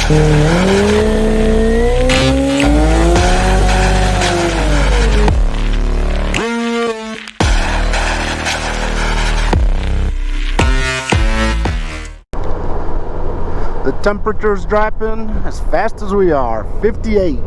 The temperature's dropping as fast as we are, 58.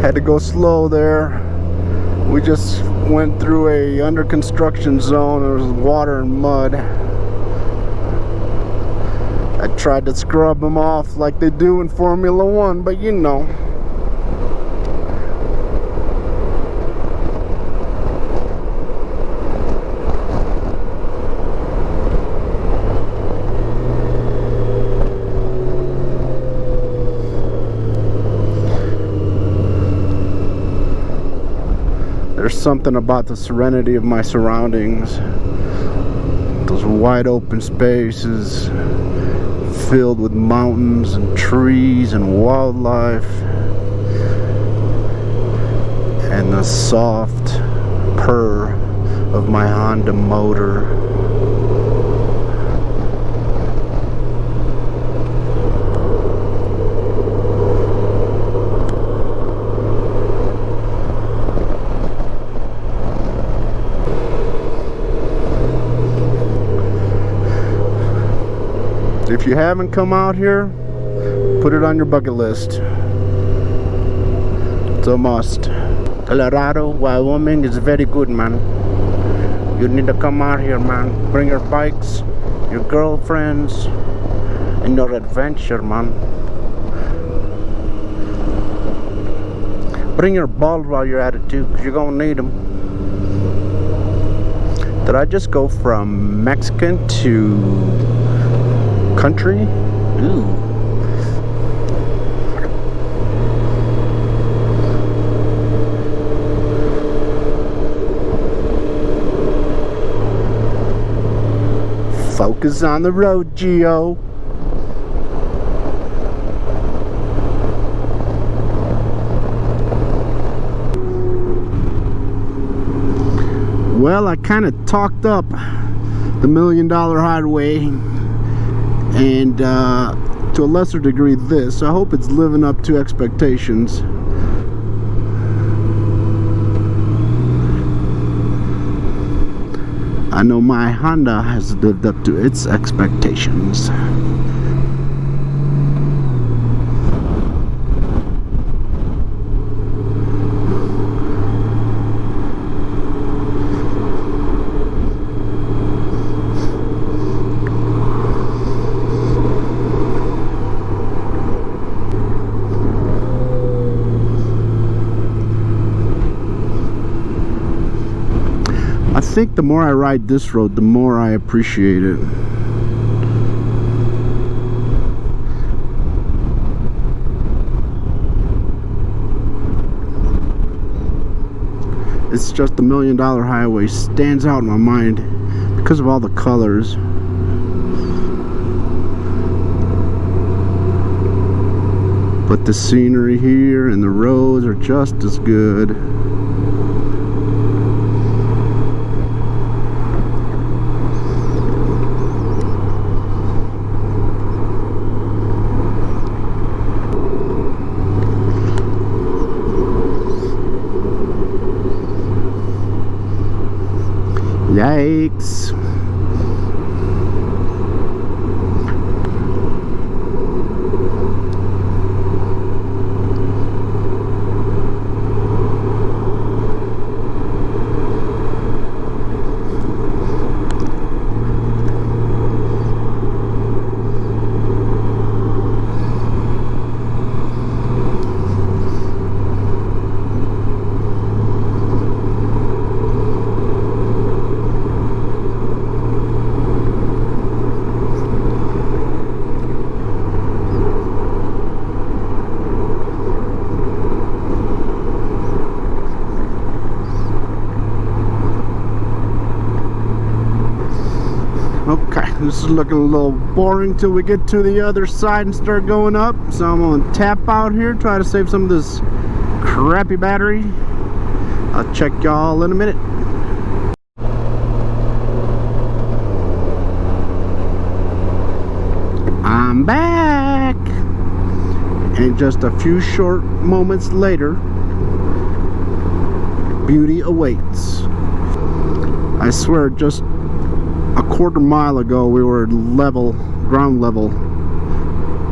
Had to go slow there. We just went through a under construction zone. There was water and mud. I tried to scrub them off like they do in Formula One, but you know. There's something about the serenity of my surroundings. Those wide open spaces filled with mountains and trees and wildlife, and the soft purr of my Honda motor. If you haven't come out here, put it on your bucket list. It's a must. Colorado, Wyoming is very good, man. You need to come out here, man. Bring your bikes, your girlfriends, and your adventure, man. Bring your balls while you're at it too, because you're gonna need them. Did I just go from Mexican to country? Ooh. Focus on the road, Gio. Well, I kind of talked up the $1 Million Highway, and to a lesser degree this. I hope it's living up to expectations. I know my Honda has lived up to its expectations. I think the more I ride this road, the more I appreciate it. It's just the $1 Million Highway stands out in my mind because of all the colors. But the scenery here and the roads are just as good. Yikes. This is looking a little boring till we get to the other side and start going up. So I'm gonna tap out here, try to save some of this crappy battery. I'll check y'all in a minute. I'm back! And just a few short moments later, beauty awaits. I swear, just a quarter mile ago we were level, ground level,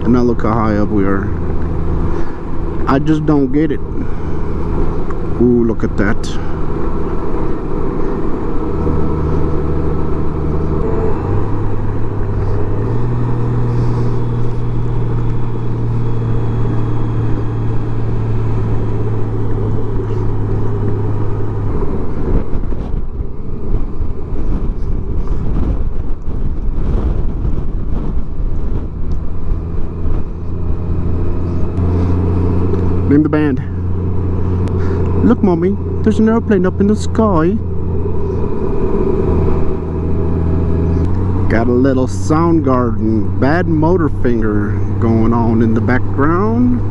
and now look how high up we are. I just don't get it. Ooh, look at that. Name the band. Look, Mommy, there's an airplane up in the sky. Got a little Soundgarden, Bad Motor Finger going on in the background.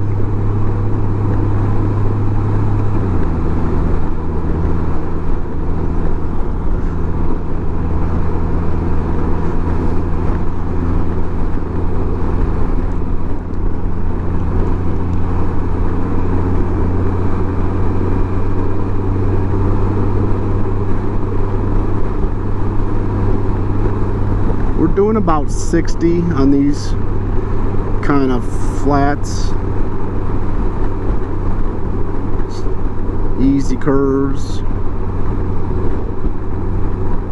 We're doing about 60 on these kind of flats, easy curves,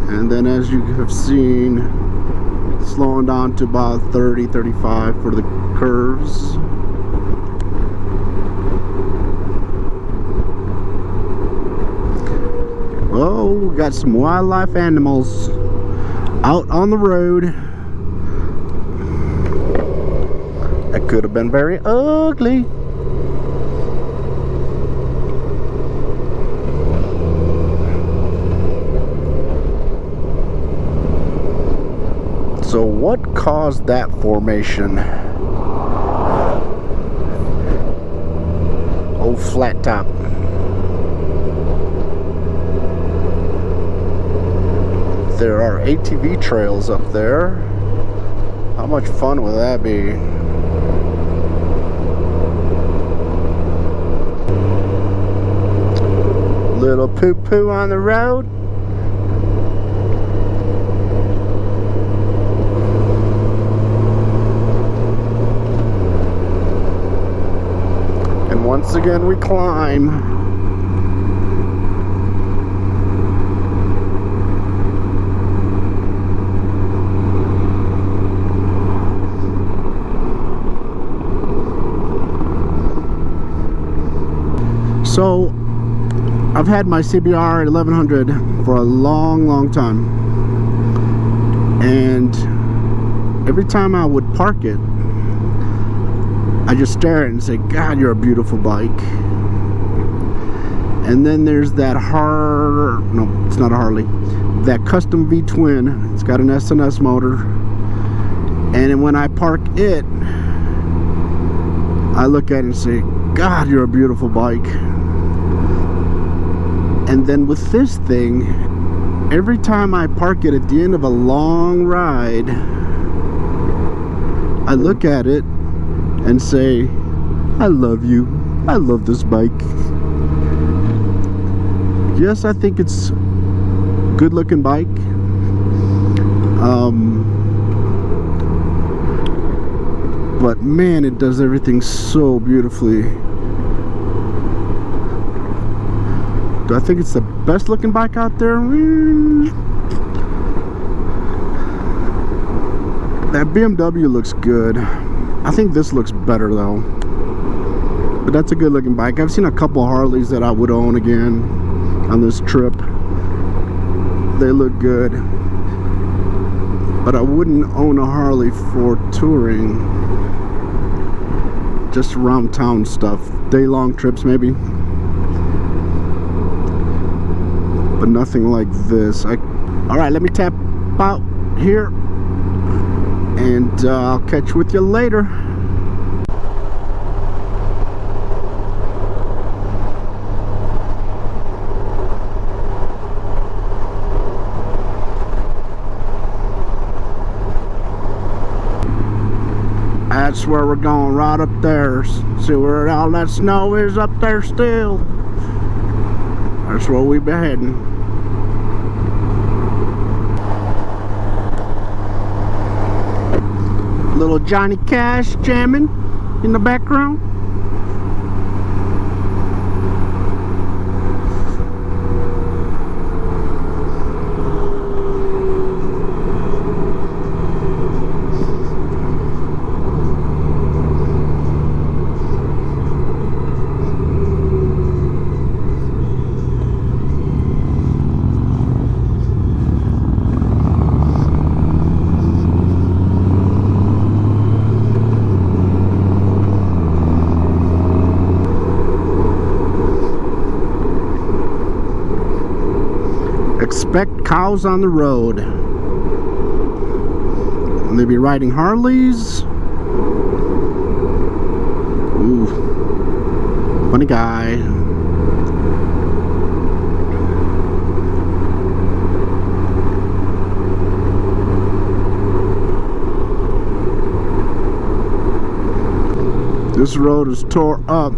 and then as you have seen, slowing down to about 30, 35 for the curves. Oh, we got some wildlife animals out on the road. That could have been very ugly. So what caused that formation? Oh, flat top. There are ATV trails up there. How much fun would that be? Little poo-poo on the road. And once again we climb. So, I've had my CBR 1100 for a long time, and every time I would park it, I just stare at it and say, God, you're a beautiful bike. And then there's that no, it's not a Harley, that custom V-twin. It's got an SNS motor, and when I park it, I look at it and say, God, you're a beautiful bike. And then with this thing, every time I park it at the end of a long ride, I look at it and say, I love you. I love this bike. Yes, I think it's a good looking bike. But man, it does everything so beautifully. Do I think it's the best looking bike out there? That BMW looks good. I think this looks better though. But that's a good looking bike. I've seen a couple Harleys that I would own again on this trip. They look good. But I wouldn't own a Harley for touring. Just around town stuff. Day-long trips maybe. But nothing like this. Alright, let me tap out here And I'll catch with you later. That's where we're going, right up there. See where all that snow is up there still? That's where we be heading. Little Johnny Cash jamming in the background. Expect cows on the road. And they be riding Harleys. Ooh, funny guy. This road is tore up,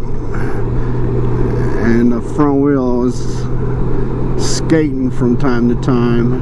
and the front wheel is skating from time to time.